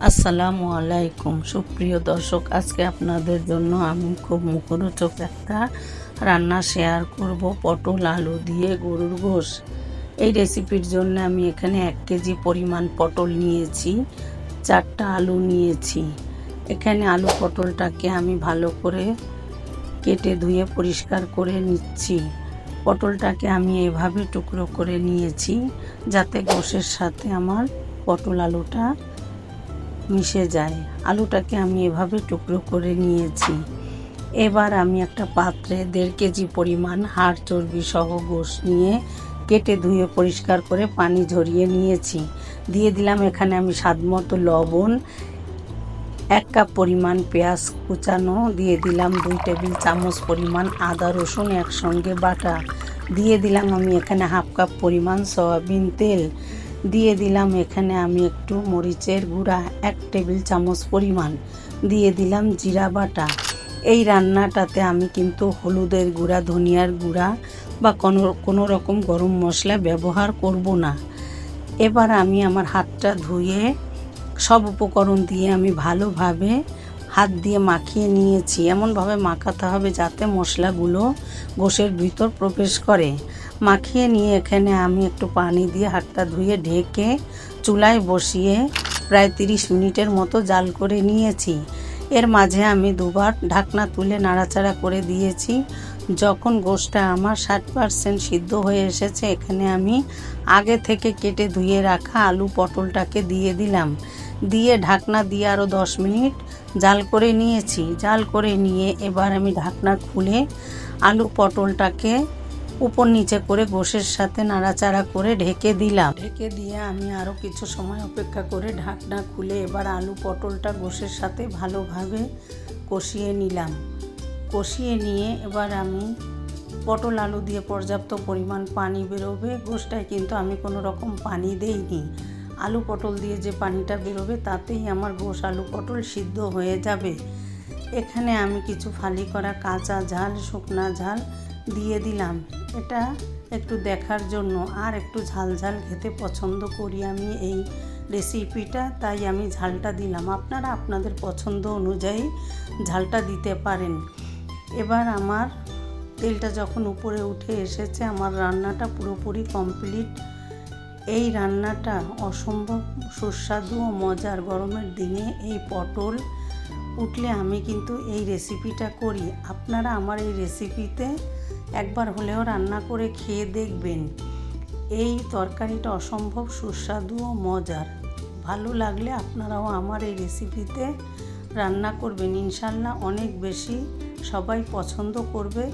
আসসালামু আলাইকুম সুপ্রিয় দর্শক, আজকে আপনাদের জন্য আমি খুব মুখরোচক একটা রান্না শেয়ার করব। পটল আলু দিয়ে গরুর গোশ। এই রেসিপির জন্য আমি এখানে 1 কেজি পরিমাণ পটল নিয়েছি, 4টা আলু নিয়েছি। এখানে আলু পটলটাকে আমি ভালো করে কেটে ধুয়ে পরিষ্কার করে নিচ্ছি। পটলটাকে আমি এভাবে টুকরো করে নিয়েছি যাতে গোশের সাথে আমার পটল আলুটা মিশে যায়। আলুটাকে আমি এভাবে টুকরো করে নিয়েছি। এবার আমি একটা পাত্রে 1.5 কেজি পরিমাণ হাড় চর্বি সহ গোশ নিয়ে কেটে ধুয়ে পরিষ্কার করে পানি ঝরিয়ে নিয়েছি। দিয়ে দিলাম এখানে আমি স্বাদমতো লবণ, 1 কাপ পরিমাণ পেঁয়াজ কুচানো, দিয়ে দিলাম 2 টেবিল চামচ পরিমাণ আদা রসুন একসঙ্গে বাটা, দিয়ে দিলাম আমি এখানে 1/2 কাপ পরিমাণ সয়াবিন তেল, দিয়ে দিলাম এখানে আমি একটু মরিচের গুঁড়া 1 টেবিল চামচ পরিমাণ, দিয়ে দিলাম জিরা বাটা। এই রান্নাটাতে আমি কিন্তু হলুদের গুঁড়া, ধনিয়ার গুঁড়া বা কোনো রকম গরম মশলা ব্যবহার করব না। এবার আমি আমার হাতটা ধুয়ে সব উপকরণ দিয়ে আমি ভালোভাবে হাত দিয়ে মাখিয়ে নিয়েছি। এমনভাবে মাখাতে হবে যাতে মশলাগুলো গোশের ভিতর প্রবেশ করে। মাখিয়ে নিয়ে এখানে আমি একটু পানি দিয়ে হাতটা ধুয়ে ঢেকে চুলায় বসিয়ে প্রায় 30 মিনিটের মতো জাল করে নিয়েছি। এর মাঝে আমি দুবার ঢাকনা তুলে নাড়াচাড়া করে দিয়েছি। যখন গোশটা আমার 60% সিদ্ধ হয়ে এসেছে, এখানে আমি আগে থেকে কেটে ধুয়ে রাখা আলু পটলটাকে দিয়ে দিলাম। দিয়ে ঢাকনা দিয়ে আরও 10 মিনিট জাল করে নিয়েছি। জাল করে নিয়ে এবার আমি ঢাকনা খুলে আলু পটলটাকে উপর নিচে করে গোশের সাথে নাড়াচাড়া করে ঢেকে দিলাম। ঢেকে দিয়ে আমি আরও কিছু সময় অপেক্ষা করে ঢাকনা খুলে এবার আলু পটলটা গোশের সাথে ভালোভাবে কষিয়ে নিলাম। কষিয়ে নিয়ে এবার আমি পটল আলু দিয়ে পর্যাপ্ত পরিমাণ পানি বেরোবে। গোশটায় কিন্তু আমি কোনো রকম পানি দেইনি। আলু পটল দিয়ে যে পানিটা বেরোবে তাতেই আমার গোশ আলু পটল সিদ্ধ হয়ে যাবে। এখানে আমি কিছু ফালি করা কাঁচা ঝাল, শুকনা ঝাল দিয়ে দিলাম। এটা একটু দেখার জন্য, আর একটু ঝাল ঝাল খেতে পছন্দ করি আমি এই রেসিপিটা, তাই আমি ঝালটা দিলাম। আপনারা আপনাদের পছন্দ অনুযায়ী ঝালটা দিতে পারেন। এবার আমার তেলটা যখন উপরে উঠে এসেছে, আমার রান্নাটা পুরোপুরি কমপ্লিট। এই রান্নাটা অসম্ভব সুস্বাদু ও মজার। গরমের দিনে এই পটল উঠলে আমি কিন্তু এই রেসিপিটা করি। আপনারা আমার এই রেসিপিতে একবার হলেও রান্না করে খেয়ে দেখবেন। এই তরকারিটা অসম্ভব সুস্বাদু ও মজার। ভালো লাগলে আপনারাও আমার এই রেসিপিতে রান্না করবেন। ইনশাল্লাহ অনেক বেশি সবাই পছন্দ করবে।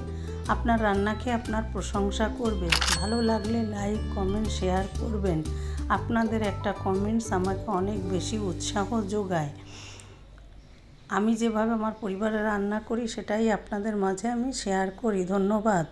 আপনার রান্নাকে আপনার প্রশংসা করবে। ভালো লাগলে লাইক, কমেন্ট, শেয়ার করবেন। আপনাদের একটা কমেন্টস আমাকে অনেক বেশি উৎসাহ যোগায়। আমি যেভাবে আমার পরিবারে রান্না করি সেটাই আপনাদের মাঝে আমি শেয়ার করি। ধন্যবাদ।